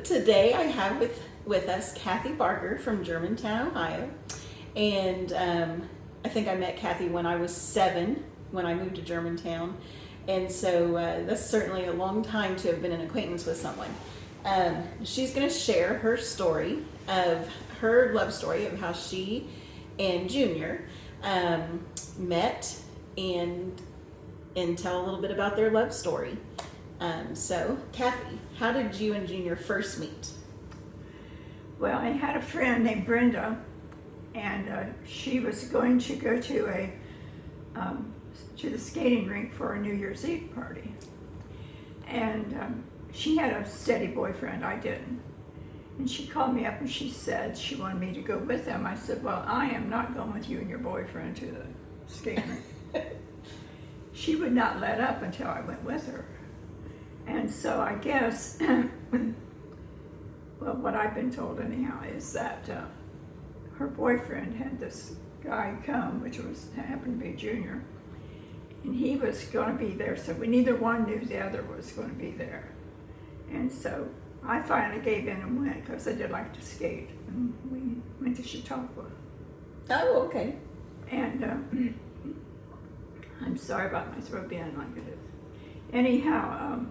Today I have with us Kathy Barger from Germantown, Ohio. And I think I met Kathy when I was 7, when I moved to Germantown. And so that's certainly a long time to have been an acquaintance with someone. She's going to share her story of her love story of how she and Junior met and tell a little bit about their love story. So, Kathy, how did you and Junior first meet? Well, I had a friend named Brenda, and she was going to go to the skating rink for a New Year's Eve party. And she had a steady boyfriend, I didn't. And she called me up and she said she wanted me to go with them. I said, well, I am not going with you and your boyfriend to the skating rink. She would not let up until I went with her. And so I guess, well, what I've been told anyhow is that her boyfriend had this guy come, which happened to be Junior, and he was going to be there, so neither one knew the other was going to be there. And so I finally gave in and went because I did like to skate, and we went to Chautauqua. Oh, okay. And I'm sorry about my throat being like it is. Anyhow,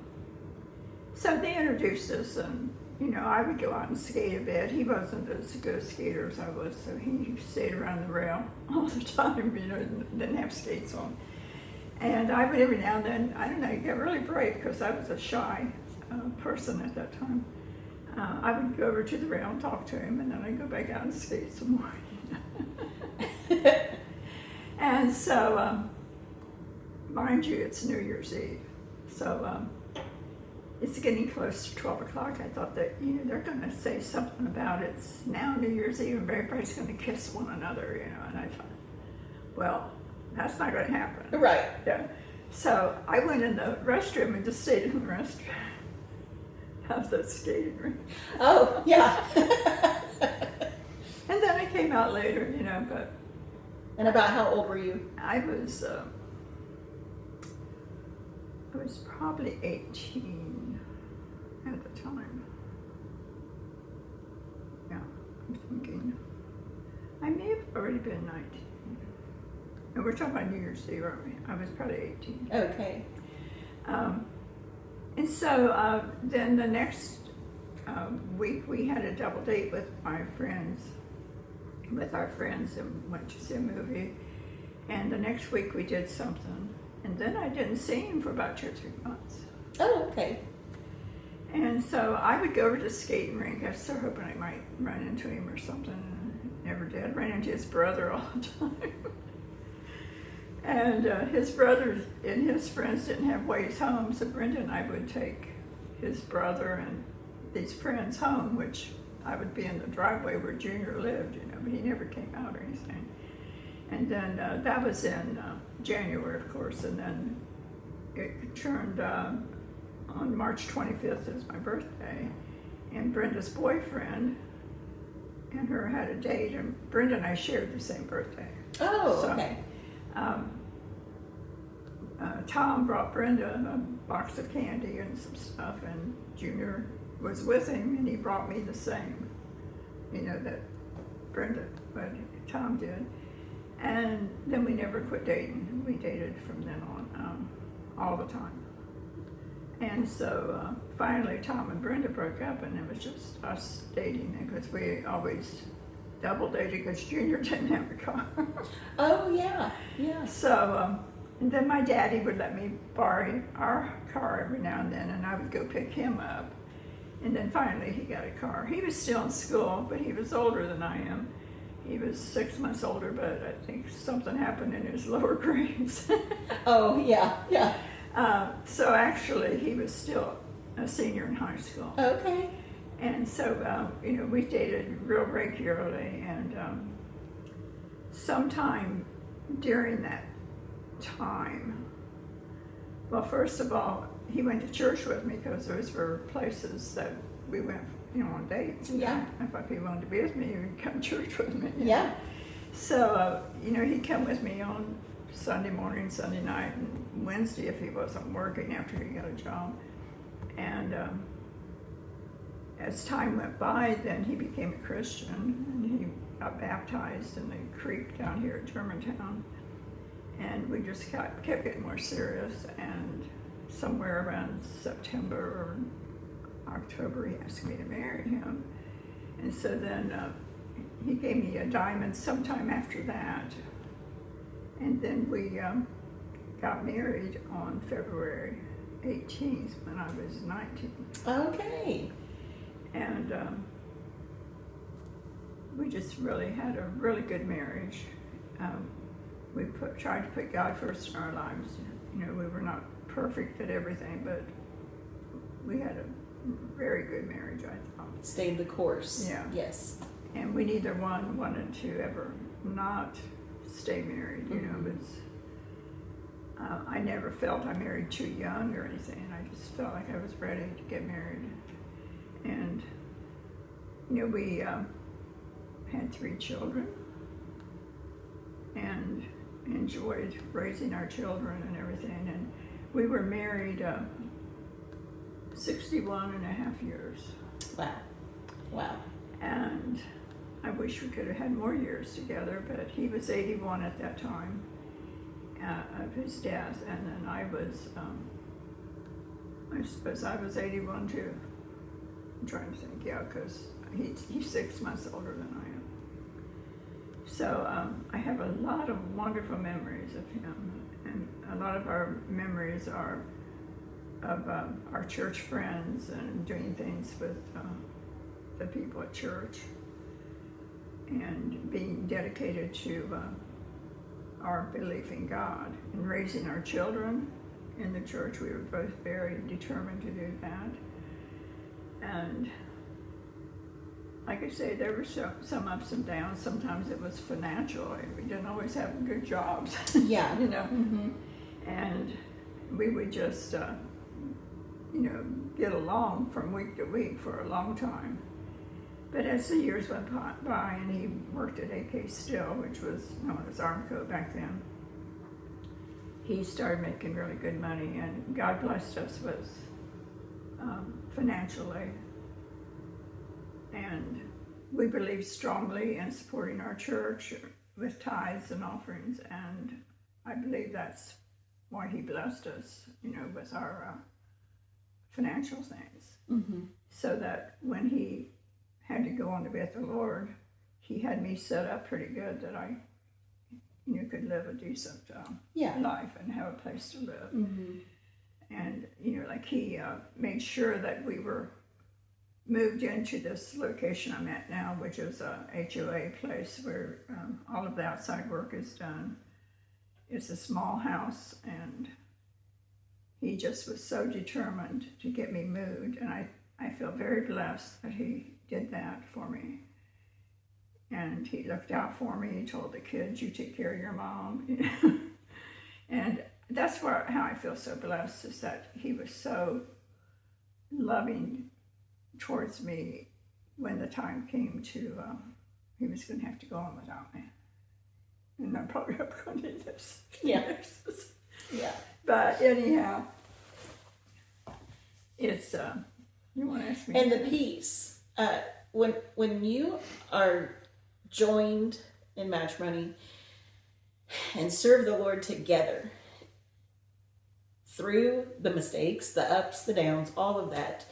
so they introduced us, and I would go out and skate a bit. He wasn't as good a skater as I was, so he stayed around the rail all the time, didn't have skates on. And I would every now and then, I don't know, get really brave because I was a shy person at that time. I would go over to the rail and talk to him, and then I'd go back out and skate some more. And so, mind you, it's New Year's Eve. So it's getting close to 12 o'clock. I thought that, they're going to say something about it's now New Year's Eve and everybody's going to kiss one another, and I thought, well, that's not going to happen. Right. Yeah. So I went in the restroom and just stayed in the restroom. How's that skating rink? Oh, yeah. And then I came out later, but. And about how old were you? I was probably 18 at the time. Yeah, I'm thinking. I may have already been 19. And we're talking about New Year's Eve, aren't we? I was probably 18. Okay. And so then the next week we had a double date with our friends, and went to see a movie. And the next week we did something. And then I didn't see him for about 2 or 3 months. Oh, okay. And so I would go over to the skating rink. I was so hoping I might run into him or something. Never did. Ran into his brother all the time. And his brother and his friends didn't have ways home, so Brenda and I would take his brother and these friends home, which I would be in the driveway where Junior lived, but he never came out or anything. And then that was in January, of course, and then it turned on March 25th is my birthday, and Brenda's boyfriend and her had a date, and Brenda and I shared the same birthday. Oh, so, okay. Tom brought Brenda a box of candy and some stuff, and Junior was with him, and he brought me the same, that but Tom did. And then we never quit dating. We dated from then on, all the time. And so finally Tom and Brenda broke up, and it was just us dating, because we always double dated because Junior didn't have a car. Oh, yeah, yeah. So, and then my daddy would let me borrow our car every now and then, and I would go pick him up. And then finally he got a car. He was still in school, but he was older than I am. He was 6 months older, but I think something happened in his lower grades. Oh, yeah, yeah. So actually he was still a senior in high school. Okay. And so, we dated real regularly, and sometime during that time, well, first of all, he went to church with me because those were places that we went, on dates. Yeah. If he wanted to be with me, he would come to church with me. Yeah. So, he'd come with me on Sunday morning, Sunday night, and Wednesday if he wasn't working after he got a job. And as time went by, then he became a Christian, and he got baptized in the creek down here at Germantown. And we just kept getting more serious, and somewhere around September or October, he asked me to marry him. And so then he gave me a diamond sometime after that. And then we got married on February 18th when I was 19. Okay. And we just really had a really good marriage. We tried to put God first in our lives. You know, we were not perfect at everything, but we had a very good marriage, I thought. Stayed the course. Yeah. Yes. And we neither one wanted to ever not stay married, you know, because I never felt I married too young or anything. I just felt like I was ready to get married. And, you know, we had 3 children and enjoyed raising our children and everything. And we were married 61 and a half years. Wow. Wow. And I wish we could have had more years together, but he was 81 at that time of his death, and then I was, I suppose I was 81 too. I'm trying to think, yeah, because he's 6 months older than I am. So I have a lot of wonderful memories of him, and a lot of our memories are of our church friends and doing things with the people at church and being dedicated to our belief in God and raising our children in the church. We were both very determined to do that. And like I say, there were some ups and downs. Sometimes it was financial, and we didn't always have good jobs. Yeah. You know, and we would just, you know, get along from week to week for a long time. But as the years went by, and he worked at AK Steel, which was known as Armco back then, he started making really good money, and God blessed us with financially. And we believe strongly in supporting our church with tithes and offerings, and I believe that's why he blessed us, you know, with our financial things. So that when he had to go on to be with the Lord, he had me set up pretty good that I, you know, could live a decent life and have a place to live. And, you know, like he made sure that we were moved into this location I'm at now, which is a HOA place where all of the outside work is done. It's a small house, and he just was so determined to get me moved, and I feel very blessed that he did that for me. And he looked out for me. He told the kids, "You take care of your mom." You know? And that's how I feel so blessed, is that he was so loving towards me when the time came to, he was going to have to go on without me. And I'm probably not going to do this. Yeah. Yeah. But anyhow, it's, you want to ask me? And the peace, when you are joined in matrimony and serve the Lord together through the mistakes, the ups, the downs, all of that,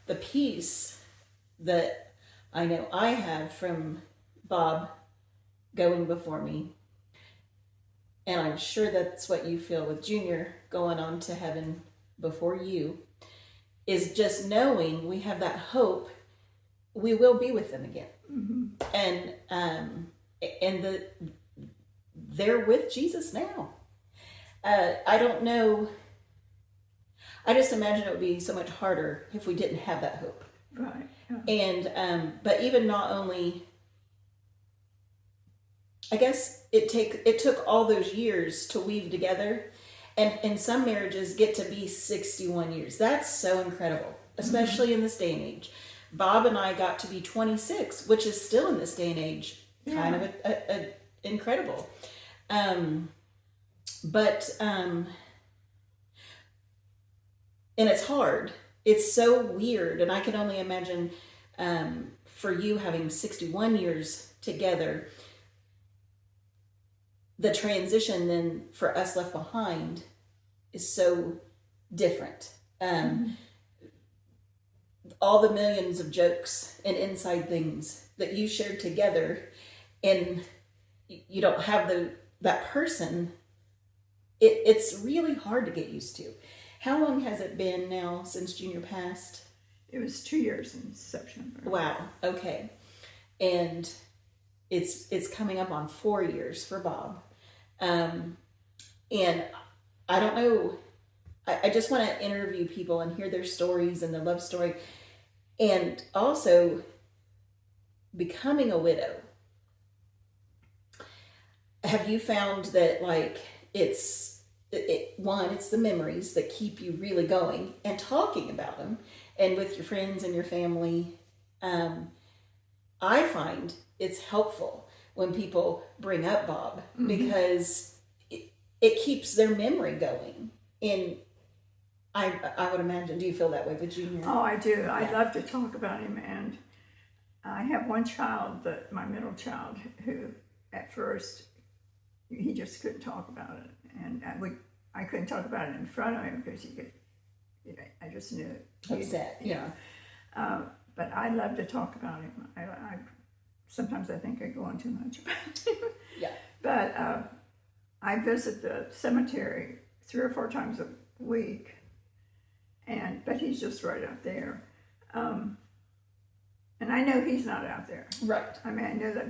the peace that I know I have from Bob going before me, and I'm sure that's what you feel with Junior going on to heaven before you, is just knowing we have that hope we will be with them again. And they're with Jesus now. I don't know. I just imagine it would be so much harder if we didn't have that hope. Right. Yeah. And but even not only, I guess it took all those years to weave together, and some marriages get to be 61 years. That's so incredible, especially in this day and age. Bob and I got to be 26, which is still in this day and age kind of a incredible. And it's hard. it's so weird. And I can only imagine for you having 61 years together, the transition then for us left behind is so different. All the millions of jokes and inside things that you shared together, and you don't have that person, it's really hard to get used to. How long has it been now since Junior passed? It was 2 years in September. Wow. Okay. And it's coming up on 4 years for Bob. And I don't know, I just want to interview people and hear their stories and their love story. And also becoming a widow. Have you found that, like, it's the memories that keep you really going and talking about them, and with your friends and your family? I find it's helpful when people bring up Bob, because it keeps their memory going. And I would imagine, do you feel that way with Junior? Oh, I do. Yeah. I love to talk about him, and I have one child, my middle child, who at first he just couldn't talk about it, and I couldn't talk about it in front of him because he could. I just knew it. Upset. Yeah. But I love to talk about him. I sometimes I think I go on too much about him. Yeah. But I visit the cemetery 3 or 4 times a week, but he's just right out there. And I know he's not out there. Right. I mean, I know that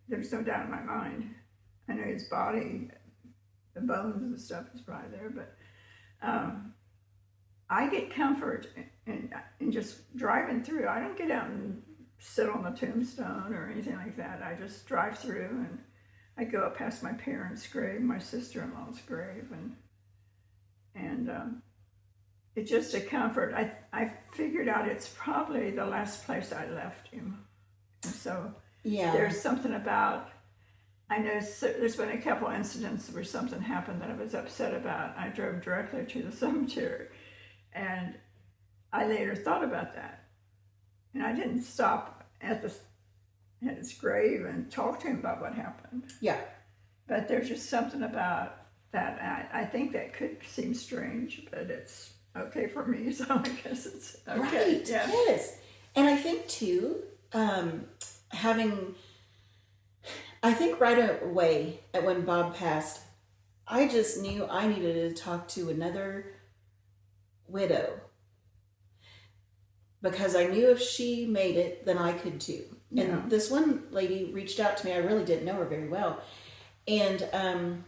there's no doubt in my mind. I know his body, the bones and stuff is probably there, but I get comfort in just driving through. I don't get out and sit on the tombstone or anything like that. I just drive through, and I go up past my parents' grave, my sister-in-law's grave, and it's just a comfort. I figured out it's probably the last place I left him. And so there's something about, I know there's been a couple incidents where something happened that I was upset about. I drove directly to the cemetery, and I later thought about that. And I didn't stop at his grave and talk to him about what happened. Yeah. But there's just something about that. I think that could seem strange, but it's okay for me, so I guess it's okay. Right, yeah. Yes. And I think, too, I think right away when Bob passed, I just knew I needed to talk to another widow, because I knew if she made it, then I could too. Yeah. And this one lady reached out to me. I really didn't know her very well. And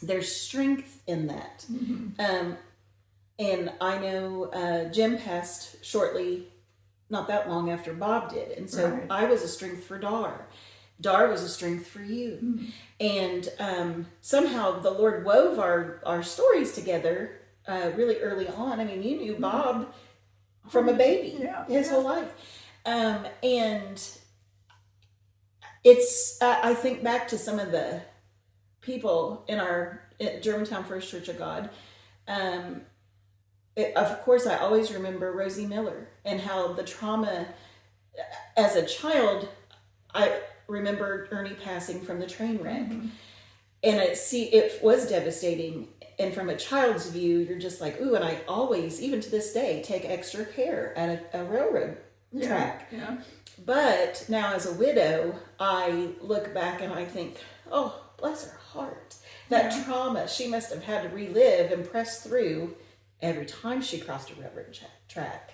there's strength in that. Mm-hmm. And I know Jim passed shortly, not that long after Bob did. And so I was a strength for Dar. Dar was a strength for you. Mm-hmm. And somehow the Lord wove our stories together really early on. I mean, you knew Bob from a baby, his whole life. And it's, I think back to some of the people in our Germantown First Church of God. Of course, I always remember Rosie Miller and how the trauma as a child. I remember Ernie passing from the train wreck, and it was devastating. And from a child's view, you're just like, ooh. And I always, even to this day, take extra care at a railroad track. Yeah. But now, as a widow, I look back and I think, oh, bless her heart. That trauma she must have had to relive and press through every time she crossed a railroad track,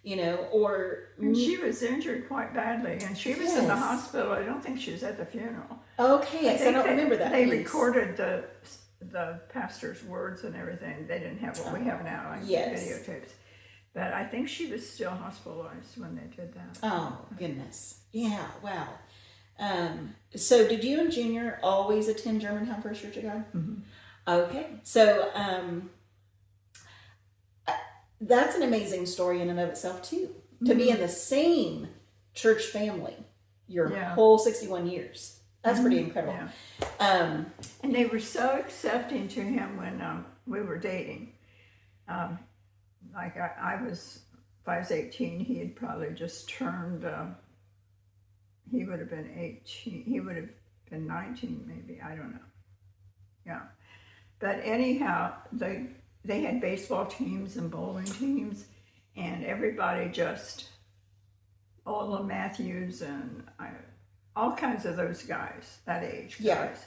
And she was injured quite badly, and she was in the hospital. I don't think she was at the funeral. Okay, I don't remember that. They recorded the pastor's words and everything. They didn't have what we have now, like videotapes. But I think she was still hospitalized when they did that. Oh, goodness. Yeah, wow. So did you and Junior always attend Germantown First Church of God? Mm-hmm. Okay. So that's an amazing story in and of itself, too. Mm-hmm. To be in the same church family your whole 61 years. That's pretty incredible. Yeah. And they were so accepting to him when we were dating. like if I was 18, he had probably just turned, he would have been 18, he would have been 19 maybe, I don't know. Yeah. But anyhow, they had baseball teams and bowling teams, and everybody just, Ola Matthews and all kinds of those guys, that age guys,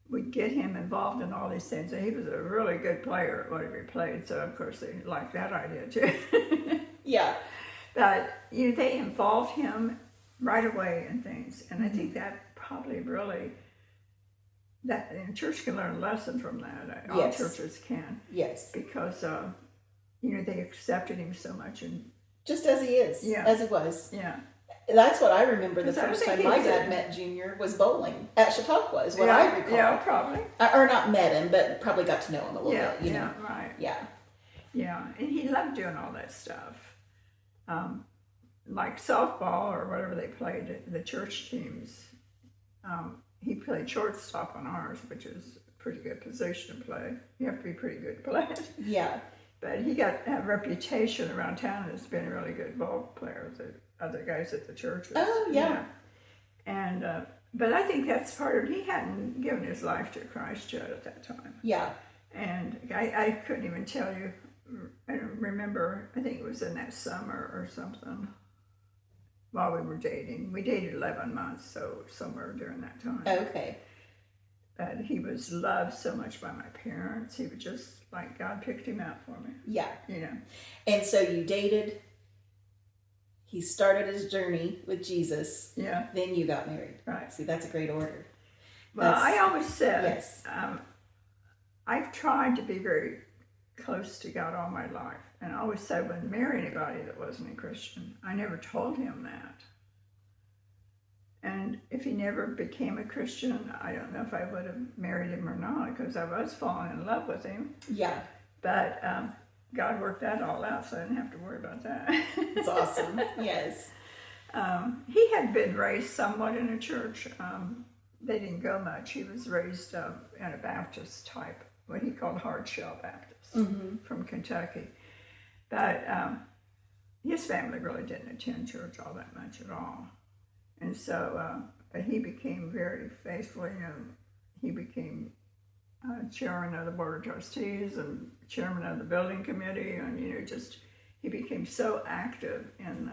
would get him involved in all these things. And he was a really good player at whatever he played, so of course they liked that idea too. Yeah. But they involved him right away in things, and I think that probably really, that and a church can learn a lesson from that. All churches can. Yes. Because they accepted him so much, and just as he is, as he was. Yeah. That's what I remember the first time my dad met Junior was bowling at Chautauqua, is what I recall. Yeah, probably. Or not met him, but probably got to know him a little bit, Yeah, right. Yeah. Yeah, and he loved doing all that stuff. Like softball or whatever they played, the church teams. He played shortstop on ours, which is a pretty good position to play. You have to be pretty good to play it. Yeah. But he got a reputation around town as being a really good ball player with the other guys at the churches. Oh, yeah. And, but I think that's part of, he hadn't given his life to Christ yet at that time. Yeah. And I couldn't even tell you, I don't remember, I think it was in that summer or something while we were dating. We dated 11 months, so somewhere during that time. Okay. But he was loved so much by my parents. He was just like God picked him out for me. Yeah. And so you dated, he started his journey with Jesus. Yeah. Then you got married. Right. See, that's a great order. Well, I always said, yes. I've tried to be very close to God all my life. And I always said, I wouldn't marry anybody that wasn't a Christian. I never told him that. And if he never became a Christian, I don't know if I would have married him or not, because I was falling in love with him. Yeah. But God worked that all out, so I didn't have to worry about that. It's awesome. Yes. He had been raised somewhat in a church. They didn't go much. He was raised in a Baptist type, what he called hard shell Baptist, from Kentucky. But his family really didn't attend church all that much at all. And so, but he became very faithful. He became chairman of the board of trustees and chairman of the building committee, and he became so active in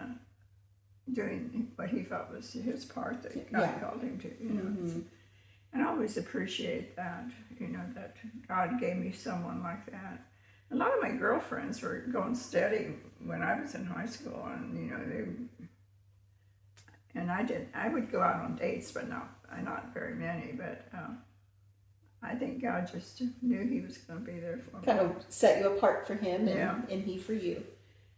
doing what he felt was his part that God called him to. And I always appreciate that. That God gave me someone like that. A lot of my girlfriends were going steady when I was in high school, and I would go out on dates, but not very many. But I think God just knew he was going to be there for me. Kind of set you apart for him and he for you.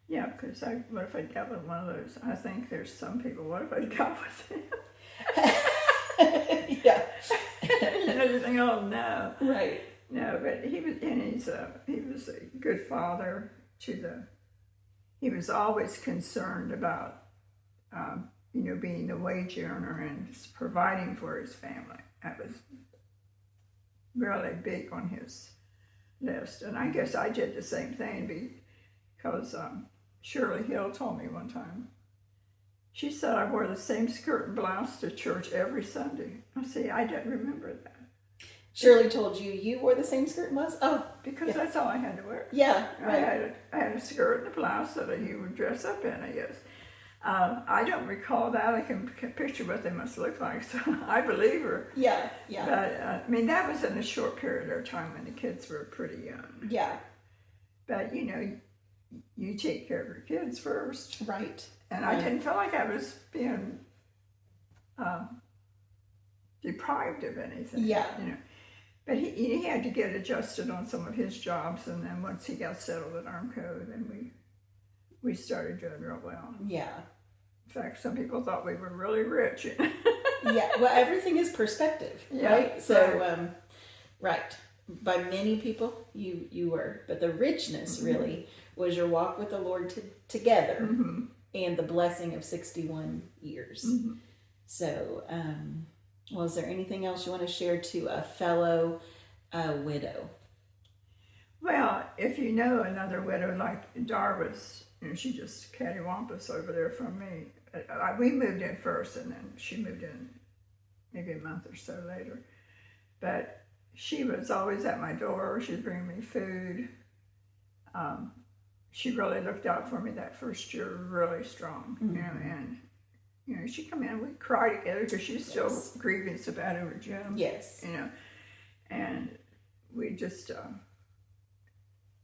Yeah, because what if I got with one of those? I think there's some people, what if I got with him? Yeah. And you think, oh no. Right. No, but he was a good father he was always concerned about, being the wage earner and just providing for his family. That was really big on his list. And I guess I did the same thing because Shirley Hill told me one time, she said I wore the same skirt and blouse to church every Sunday. I didn't remember that. Shirley told you wore the same skirt and blouse? Oh. Because that's all I had to wear. Yeah. Right. I had a skirt and a blouse that you would dress up in, I guess. I don't recall that. I can picture what they must look like, so I believe her. Yeah. But, that was in a short period of time when the kids were pretty young. Yeah. But, you take care of your kids first. Right. And I didn't feel like I was being deprived of anything. Yeah. But he had to get adjusted on some of his jobs, and then once he got settled at Armco, then we started doing real well. Yeah. In fact, some people thought we were really rich. Yeah, well, everything is perspective, right? So, right. By many people, you were. But the richness really was your walk with the Lord together and the blessing of 61 years. So, is there anything else you want to share to a fellow widow? Well, if you know another widow like Darva's, she just cattywampus over there from me. We moved in first, and then she moved in maybe a month or so later. But she was always at my door. She'd bring me food. She really looked out for me that first year, really strong. And she'd come in, we'd cry together because she's still grieving so bad over Jim. Yes. And we just,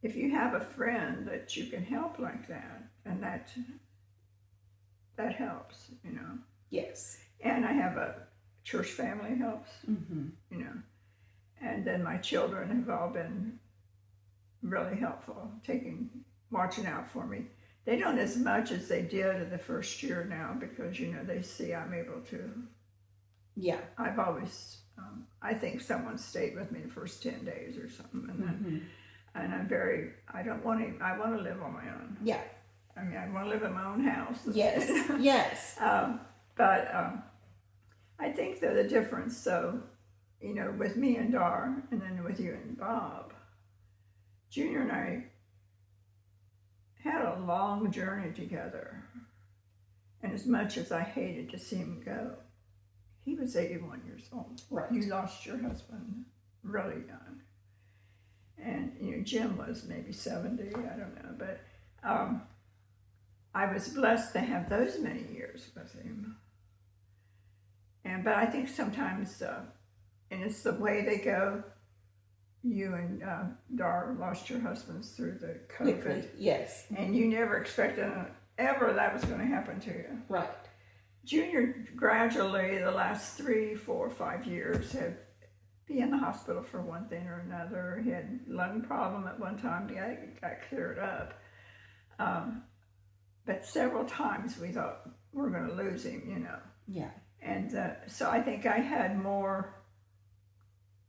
if you have a friend that you can help like that, and that helps, Yes. And I have a church family helps, and then my children have all been really helpful, watching out for me. They don't as much as they did in the first year now because, they see I'm able to. Yeah. I've always, I think someone stayed with me the first 10 days or something. And then, and I want to live on my own. Yeah. I mean, I want to live in my own house. Yes. Yes. But I think that the difference, so, with me and Dar, and then with you and Bob, Junior and I had a long journey together. And as much as I hated to see him go, he was 81 years old. Right. You lost your husband really young. And, Jim was maybe 70, I don't know. But I was blessed to have those many years with him. But I think sometimes, and it's the way they go, you and Dar lost your husbands through the COVID. Quickly. Yes. And you never expected ever that was going to happen to you. Right. Junior gradually, the last 3, 4, 5 years, had been in the hospital for one thing or another. He had a lung problem at one time. It got cleared up. But several times we thought we're going to lose him, Yeah. And so I think I had more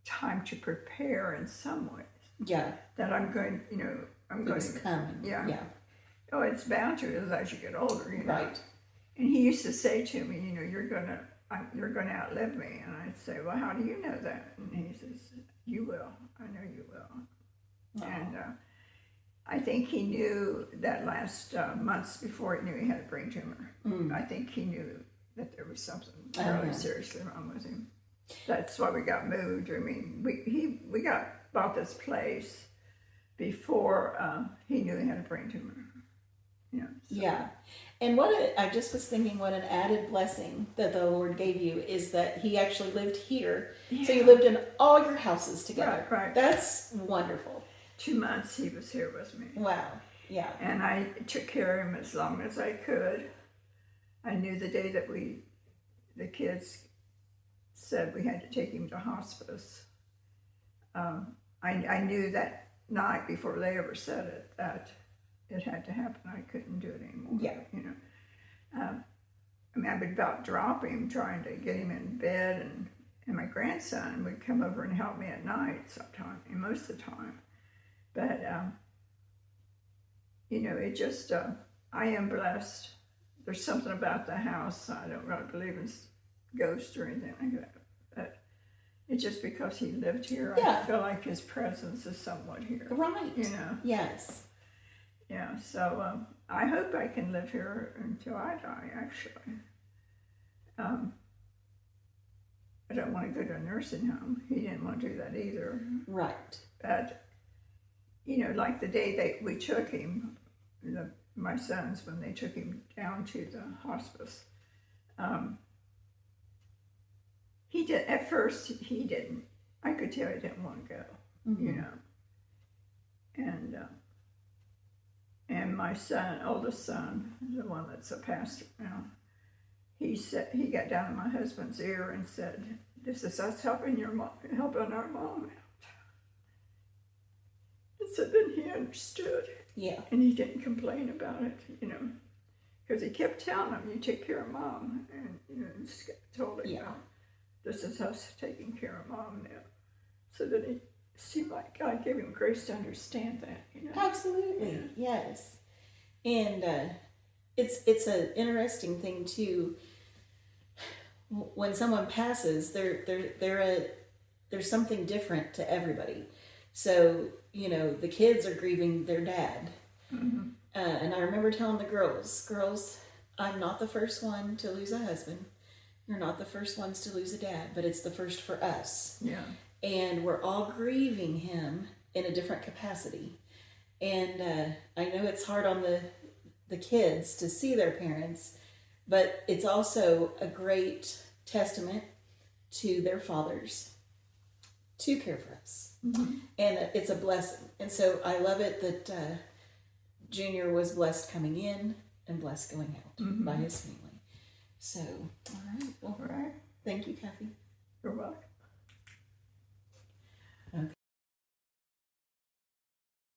time to prepare in some ways. Yeah. That I'm going, I'm going It's coming. Yeah. Yeah. Oh, it's bound to as you get older, Right. And he used to say to me, you're gonna outlive me, and I'd say, well, how do you know that? And he says, you will. I know you will. Oh. And I think he knew that last months before he knew he had a brain tumor. I think he knew that there was something really seriously wrong with him. That's why we got moved. I mean, we bought this place before he knew he had a brain tumor. So. Yeah. And I just was thinking what an added blessing that the Lord gave you is that he actually lived here. Yeah. So you lived in all your houses together. Right. That's wonderful. 2 months he was here with me. Wow. Yeah. And I took care of him as long as I could. I knew the day that the kids said we had to take him to hospice. I knew that night before they ever said it that it had to happen. I couldn't do it anymore. Yeah. I mean, I would about drop him trying to get him in bed, and my grandson would come over and help me at night sometimes, and most of the time. But, it just, I am blessed. There's something about the house. I don't really believe in ghosts or anything like that. But it's just because he lived here. Yeah. I feel like his presence is somewhat here. Right. Yes. Yeah, so I hope I can live here until I die, actually. I don't want to go to a nursing home. He didn't want to do that either. Right. But, like the day that we took him, my sons, when they took him down to the hospice, he did, at first, he didn't. I could tell he didn't want to go, And my oldest son, the one that's a pastor now, he got down in my husband's ear and said, "This is us helping our mom out." And so then he understood. Yeah. And he didn't complain about it, because he kept telling him, "You take care of mom," and just told him, "This is us taking care of mom now." So then it seemed like God gave him grace to understand that, Absolutely. Yes. And it's an interesting thing too. When someone passes, there's something different to everybody. So, you know, the kids are grieving their dad. Mm-hmm. And I remember telling the girls, I'm not the first one to lose a husband. You're not the first ones to lose a dad, but it's the first for us. Yeah. And we're all grieving him in a different capacity. And I know it's hard on the kids to see their parents, but it's also a great testament to their fathers to care for us. Mm-hmm. And it's a blessing. And so I love it that Junior was blessed coming in and blessed going out Mm-hmm. by his family. So, all right. Well, All right. thank you, Kathy. You're welcome.